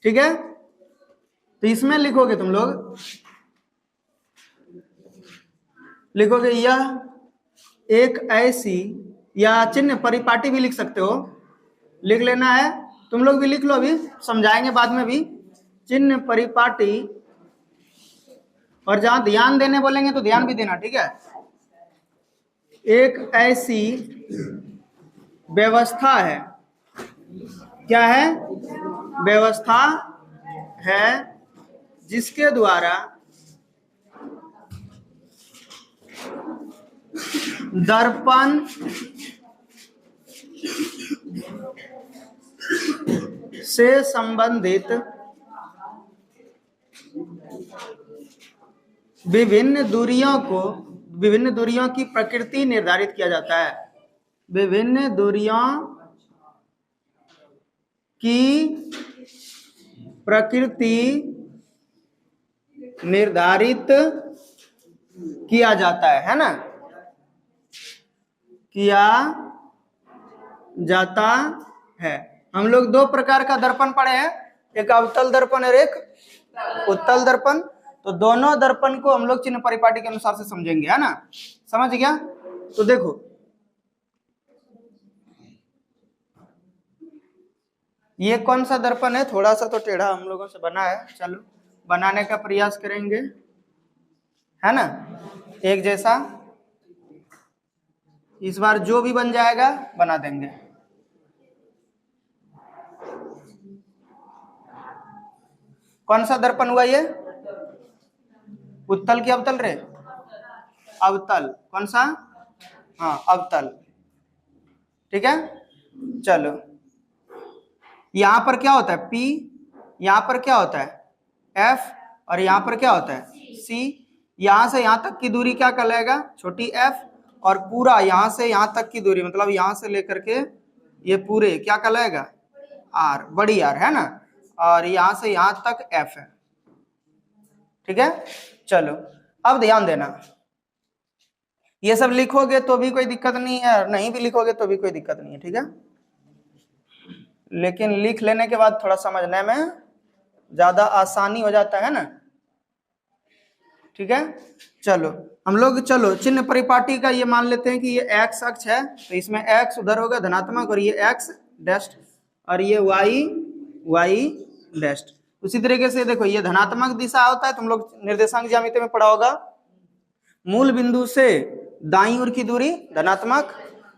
ठीक है। तो इसमें लिखोगे तुम लोग, लिखोगे यह एक ऐसी, या चिन्ह परिपाटी भी लिख सकते हो, लिख लेना है। तुम लोग भी लिख लो, अभी समझाएंगे बाद में भी। चिन्ह परिपाटी, और जहां ध्यान देने बोलेंगे तो ध्यान भी देना, ठीक है। एक ऐसी व्यवस्था है, क्या है? व्यवस्था है जिसके द्वारा दर्पण से संबंधित विभिन्न दूरियों की प्रकृति निर्धारित किया जाता है। विभिन्न दूरियों की प्रकृति निर्धारित किया जाता है ना, किया जाता है। हम लोग दो प्रकार का दर्पण पढ़े हैं, एक अवतल दर्पण और एक उत्तल दर्पण। तो दोनों दर्पण को हम लोग चिन्ह परिपाटी के अनुसार से समझेंगे, है ना। समझ गया? तो देखो, ये कौन सा दर्पण है? थोड़ा सा तो टेढ़ा हम लोगों से बना है, चलो बनाने का प्रयास करेंगे, है ना, एक जैसा। इस बार जो भी बन जाएगा बना देंगे। कौन सा दर्पण हुआ ये? उत्तल की अवतल रे? अवतल। कौन सा? हाँ, अवतल। ठीक है, चलो। यहां पर क्या होता है? P, यहां पर क्या होता है? F, और यहां पर क्या होता है? C। यहां से यहां तक की दूरी क्या कहलाएगा? छोटी f, और पूरा यहां से यहां तक की दूरी, मतलब यहां से लेकर के ये पूरे क्या कहलाएगा? R, बड़ी R, है ना। और यहां से यहां तक f है। ठीक है, चलो अब ध्यान देना, ये सब लिखोगे तो भी कोई दिक्कत नहीं है, और नहीं भी लिखोगे तो भी कोई दिक्कत नहीं है, ठीक है। लेकिन लिख लेने के बाद थोड़ा समझने में ज्यादा आसानी हो जाता है ना, ठीक है। चलो हम लोग, चलो चिन्ह परिपाटी का ये मान लेते हैं कि ये x अक्ष है, तो इसमें x उधर होगा धनात्मक, और ये x डैश, और ये y डैश। उसी तरीके से देखो, ये धनात्मक दिशा होता है, तुम लोग निर्देशांक ज्यामिति में पढ़ा होगा। मूल बिंदु से दाईं ओर की दूरी धनात्मक,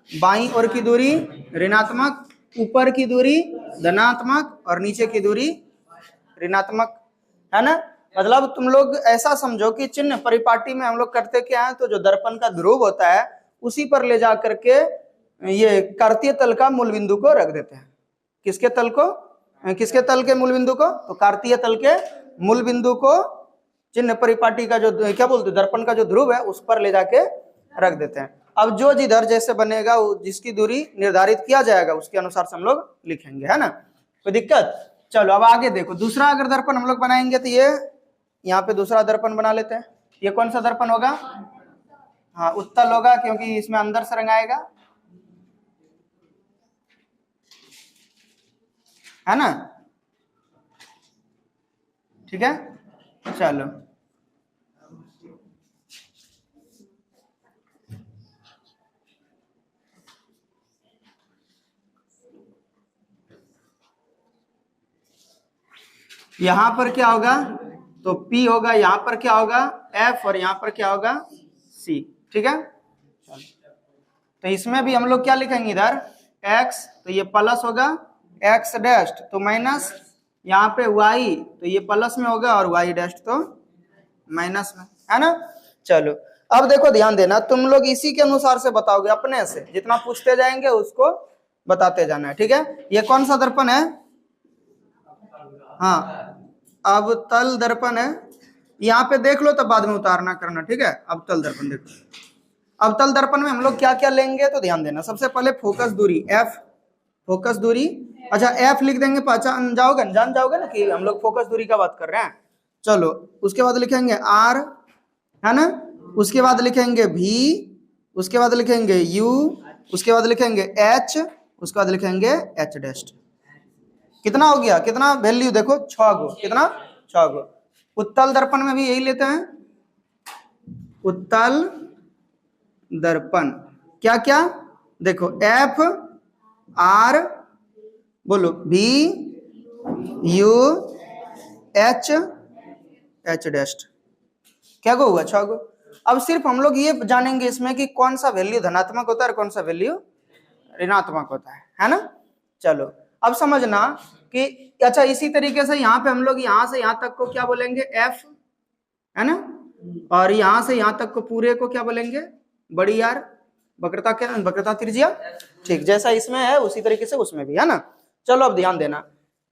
बाईं ओर की दूरी ऋणात्मक, ऊपर की दूरी धनात्मक और नीचे की दूरी ऋणात्मक, है ना। मतलब तुम लोग ऐसा समझो कि चिन्ह परिपाटी में हम लोग करते क्या है, तो जो दर्पण का ध्रुव होता है उसी पर ले जा करके ये कार्तीय तल का मूल बिंदु को रख देते हैं। किसके तल को? किसके तल के मूल बिंदु को? तो कार्तीय तल के मूल बिंदु को चिन्ह परिपाटी का जो क्या बोलते हैं, दर्पण का जो ध्रुव है उस पर ले जाके रख देते हैं। अब जो जिधर जैसे बनेगा, जिसकी दूरी निर्धारित किया जाएगा उसके अनुसार से हम लोग लिखेंगे, है ना, कोई दिक्कत? चलो अब आगे देखो, दूसरा अगर दर्पण हम लोग बनाएंगे तो ये यहाँ पे दूसरा दर्पण बना लेते हैं। ये कौन सा दर्पण होगा? हाँ, उत्तल होगा, क्योंकि इसमें अंदर से रंग आएगा, है ना। ठीक है, चलो यहां पर क्या होगा? तो P होगा, यहां पर क्या होगा? F, और यहां पर क्या होगा? C। ठीक है, तो इसमें भी हम लोग क्या लिखेंगे? इधर x, तो ये प्लस होगा, x डैश तो माइनस, यहाँ पे y, तो ये प्लस में होगा, और y डैश तो माइनस में, है ना। चलो अब देखो, ध्यान देना, तुम लोग इसी के अनुसार से बताओगे, अपने से जितना पूछते जाएंगे उसको बताते जाना है, ठीक है। ये कौन सा दर्पण है? हाँ, अवतल दर्पण है। यहाँ पे देख लो, तब बाद में उतारना करना, ठीक है। अवतल दर्पण देखो, अवतल दर्पण में हम लोग क्या क्या लेंगे, तो ध्यान देना। सबसे पहले फोकस दूरी f, फोकस दूरी, अच्छा f लिख देंगे, पहचान जाओगे, जान जाओगे ना कि हम लोग फोकस दूरी का बात कर रहे हैं। चलो उसके बाद लिखेंगे r, है ना, उसके बाद लिखेंगे v, उसके बाद लिखेंगे u, उसके बाद लिखेंगे h, उसके बाद लिखेंगे h डैश। कितना हो गया, कितना वैल्यू देखो 6 गो, कितना 6 गो। उत्तल दर्पण में भी यही लेते हैं, उत्तल दर्पण क्या क्या देखो, एफ आर बोलो B U H H dust, क्या गो हुआ 6 गो। अब सिर्फ हम लोग ये जानेंगे इसमें कि कौन सा वैल्यू धनात्मक होता है और कौन सा वैल्यू ऋणात्मक होता है ना। चलो अब समझना कि अच्छा इसी तरीके से यहाँ पे हम लोग यहाँ से यहाँ तक को क्या बोलेंगे, एफ है ना, और यहाँ से यहाँ तक को पूरे को क्या बोलेंगे, बड़ी यार वक्रता, क्या वक्रता त्रिज्या, ठीक जैसा इसमें है उसी तरीके से उसमें भी है ना। चलो अब ध्यान देना,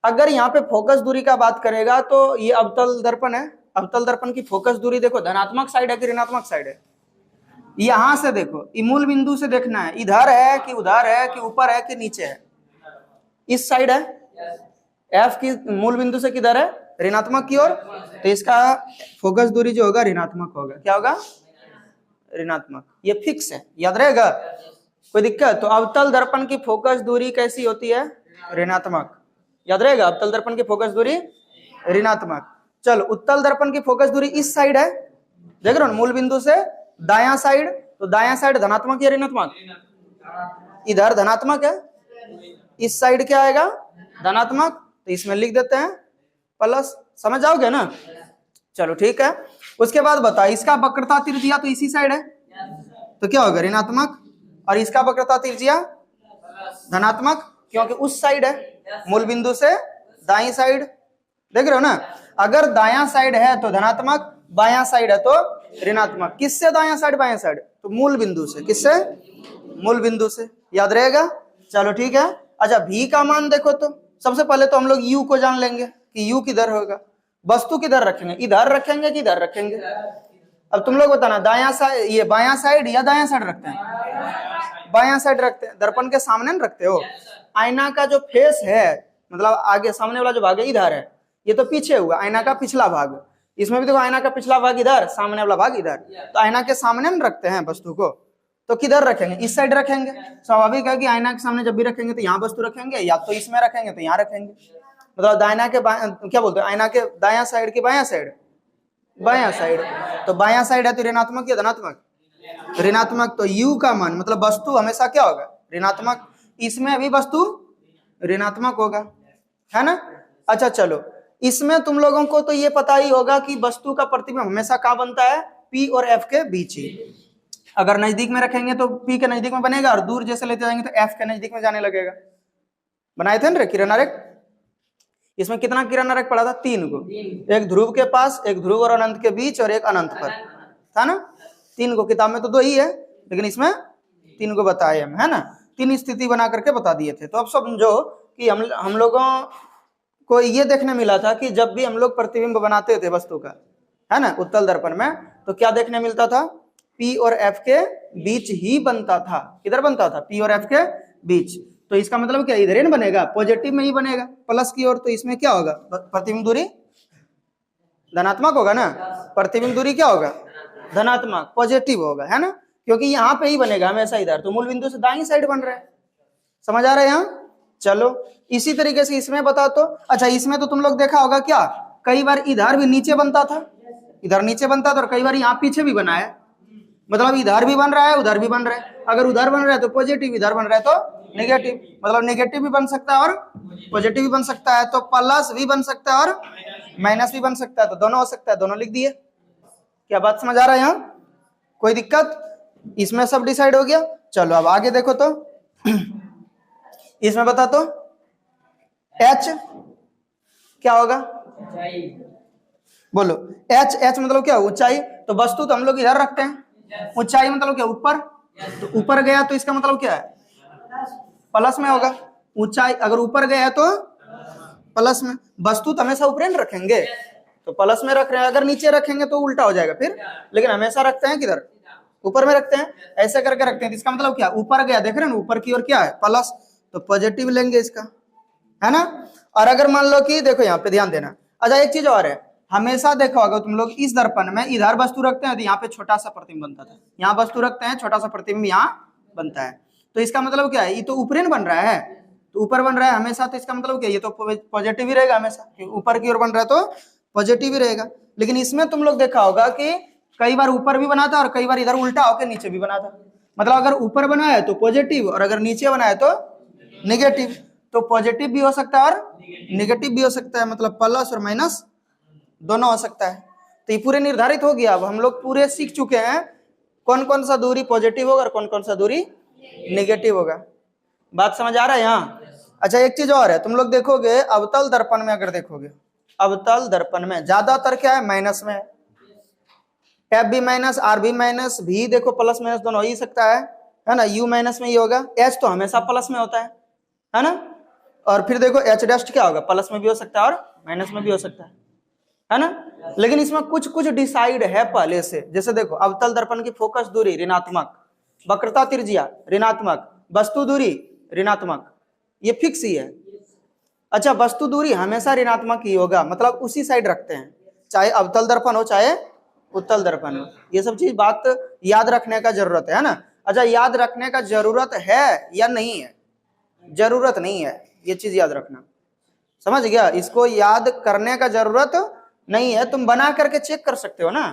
अगर यहाँ पे फोकस दूरी का बात करेगा तो ये अवतल दर्पण है, अवतल दर्पण की फोकस दूरी देखो धनात्मक साइड है कि ऋणात्मक साइड है, यहां से देखो मूल बिंदु से देखना है, इधर है कि उधर है कि ऊपर है कि नीचे है, इस साइड है, एफ की मूल बिंदु से किधर है, ऋणात्मक की ओर, तो इसका फोकस दूरी जो होगा ऋणात्मक होगा, क्या होगा, ऋणात्मक, ये फिक्स है, याद रहेगा, कोई दिक्कत। तो अवतल दर्पण की फोकस दूरी कैसी होती है, ऋणात्मक, याद रहेगा, अवतल दर्पण की फोकस दूरी ऋणात्मक। चलो उत्तल दर्पण की फोकस दूरी इस साइड है, देख रहे हो मूल बिंदु से दायां साइड, तो दायां साइड धनात्मक या ऋणात्मक, इधर धनात्मक है, इस साइड क्या आएगा धनात्मक, तो इसमें लिख देते हैं प्लस, समझ जाओगे ना। चलो ठीक है, उसके बाद बता इसका वक्रता त्रिज्या तो इसी साइड है, तो क्या होगा ऋणात्मक, और इसका वक्रता त्रिज्या धनात्मक, क्योंकि उस साइड है मूल बिंदु से दाईं साइड, देख रहे हो ना, अगर दायां साइड है तो धनात्मक, बायां साइड है तो ऋणात्मक। किससे दायां साइड बायां साइड, तो मूल बिंदु से, किससे, मूल बिंदु से, याद रहेगा। चलो ठीक है, अच्छा v का मान देखो, तो सबसे पहले तो हम लोग u को जान लेंगे कि u किधर होगा, वस्तु किधर रखेंगे, इधर रखेंगे कि इधर रखेंगे। अब तुम लोग बताना दायां साइड, ये बायां साइड या दायां साइड रखते हैं, बायां साइड रखते हैं, दर्पण के सामने न रखते हो, आईना का जो फेस है मतलब आगे सामने वाला जो भाग है इधर है, ये तो पीछे हुआ आईना का पिछला भाग, इसमें भी देखो आईना का पिछला भाग इधर, सामने वाला भाग इधर, तो आईना के सामने में रखते हैं वस्तु को, तो किधर रखेंगे, इस साइड रखेंगे, स्वाभाविक है कि आईना के सामने जब भी रखेंगे तो यहाँ वस्तु रखेंगे, या तो इसमें रखेंगे तो यहाँ रखेंगे, मतलब दायना के क्या बोलते हैं, आईना के दायां साइड की बायां साइड, बायां साइड, तो बायां साइड है तो ऋणात्मक या धनात्मक, ऋणात्मक, तो u का मान मतलब वस्तु हमेशा क्या होगा, ऋणात्मक, इसमें भी वस्तु ऋणात्मक होगा, है ना। अच्छा चलो, इसमें तुम लोगों को तो ये पता ही होगा कि वस्तु का प्रतिबिंब हमेशा कहाँ बनता है, P और F के बीच ही, अगर नजदीक में रखेंगे तो P के नजदीक में बनेगा, और दूर जैसे लेते जाएंगे तो F के नजदीक में जाने लगेगा। बनाए थे ना किरण आरेख, इसमें कितना किरण आरेख पड़ा था, 3 को, एक ध्रुव के पास, एक ध्रुव और अनंत के बीच, और एक अनंत पर, था ना, 3 को, किताब में तो 2 ही है लेकिन इसमें 3 को बताए हम, है ना, 3 स्थिति बना करके बता दिए थे। तो अब समझो कि हम लोगों को ये देखने मिला था कि जब भी हम लोग प्रतिबिंब बनाते थे वस्तु का, है ना, उत्तल दर्पण में, तो क्या देखने मिलता था, P और F के बीच ही बनता था, किधर बनता था, P और F के बीच, तो इसका मतलब क्या, इधर ही बनेगा, पॉजिटिव में ही बनेगा, प्लस की ओर, तो इसमें क्या होगा, प्रतिबिंब दूरी धनात्मक होगा ना, प्रतिबिंब दूरी क्या होगा, धनात्मक, पॉजिटिव होगा, है ना, क्योंकि यहाँ पे ही बनेगा हमेशा इधर, तो मूल बिंदु से दाईं साइड बन रहा है, समझ आ रहा है यहाँ। चलो इसी तरीके से इसमें बता, तो अच्छा इसमें तो तुम लोग देखा होगा क्या, कई बार इधर भी नीचे बनता था, इधर नीचे बनता था, और कई बार यहाँ पीछे भी बना है, मतलब इधर भी बन रहा है उधर भी बन रहा है, अगर उधर बन रहा है तो पॉजिटिव, इधर बन रहा है तो नेगेटिव, मतलब नेगेटिव भी बन सकता है और पॉजिटिव भी बन सकता है, तो प्लस भी बन सकता है और माइनस भी बन सकता है, तो दोनों हो सकता है, दोनों लिख दिए। क्या बात समझ आ रहा है यहाँ, कोई दिक्कत, इसमें सब डिसाइड हो गया। चलो अब आगे देखो, तो इसमें बता, तो H क्या होगा, बोलो, H मतलब क्या, ऊंचाई, तो वस्तु तो हम लोग इधर रखते हैं, ऊंचाई मतलब क्या, ऊपर, तो ऊपर गया तो इसका मतलब क्या है, प्लस में होगा, ऊंचाई अगर ऊपर गया है तो प्लस में, वस्तु तो हमेशा ऊपर रखेंगे तो प्लस में रख रहे हैं, अगर नीचे रखेंगे तो उल्टा हो जाएगा फिर, लेकिन हमेशा रखते हैं किधर, ऊपर में रखते हैं, ऐसे करके रखते हैं, इसका मतलब क्या, ऊपर गया, देख रहे हैं ऊपर की ओर क्या है, प्लस, तो पॉजिटिव लेंगे इसका, है ना। और अगर मान लो कि देखो यहाँ पे ध्यान देना, अच्छा एक चीज और है, हमेशा देखा होगा तुम लोग इस दर्पण में इधर वस्तु रखते हैं तो यहाँ पे छोटा सा प्रतिबिंब बनता था, यहाँ वस्तु रखते हैं छोटा सा प्रतिबिंब यहाँ बनता है, तो इसका मतलब क्या है, ये तो ऊपर बन रहा है, तो ऊपर बन रहा है हमेशा, तो इसका मतलब क्या, ये तो पॉजिटिव ही रहेगा हमेशा, ऊपर की ओर बन रहा है तो पॉजिटिव ही रहेगा। लेकिन इसमें तुम लोग देखा होगा कि कई बार ऊपर भी बना था और कई बार इधर उल्टा होकर नीचे भी बना था। मतलब अगर ऊपर बना है तो पॉजिटिव और अगर नीचे बना है तो नेगेटिव। तो पॉजिटिव भी हो सकता है और नेगेटिव भी हो सकता है, मतलब प्लस और माइनस दोनों हो सकता है। तो ये पूरे निर्धारित हो गया। अब हम लोग पूरे सीख चुके हैं कौन कौन सा दूरी पॉजिटिव होगा और कौन कौन सा दूरी नेगेटिव होगा। बात समझ आ रहा है यहाँ? अच्छा, एक चीज और है, तुम लोग देखोगे अवतल दर्पण में, अगर देखोगे अवतल दर्पण में ज्यादातर क्या है, माइनस में है। एफ भी माइनस, आर भी माइनस, भी देखो प्लस माइनस दोनों हो ही सकता है ना। यू माइनस में ही होगा, एच तो हमेशा प्लस में होता है ना। और फिर देखो एच डस्ट क्या होगा, प्लस में भी हो सकता है और माइनस में भी हो सकता है ना। लेकिन इसमें कुछ कुछ डिसाइड है पहले से। जैसे देखो अवतल दर्पण की फोकस दूरी ऋणात्मक, वक्रता त्रिज्या ऋणात्मक, वस्तु दूरी ऋणात्मक, ये फिक्स ही है। अच्छा, वस्तु दूरी हमेशा ऋणात्मक ही होगा, मतलब उसी साइड रखते हैं, चाहे अवतल दर्पण हो चाहे उत्तल दर्पण हो। ये सब चीज बात याद रखने का जरूरत है ना। अच्छा, याद रखने का जरूरत है या नहीं है? जरूरत नहीं है, ये चीज याद रखना। समझ गया? इसको याद करने का जरूरत नहीं है, तुम बना करके चेक कर सकते हो ना।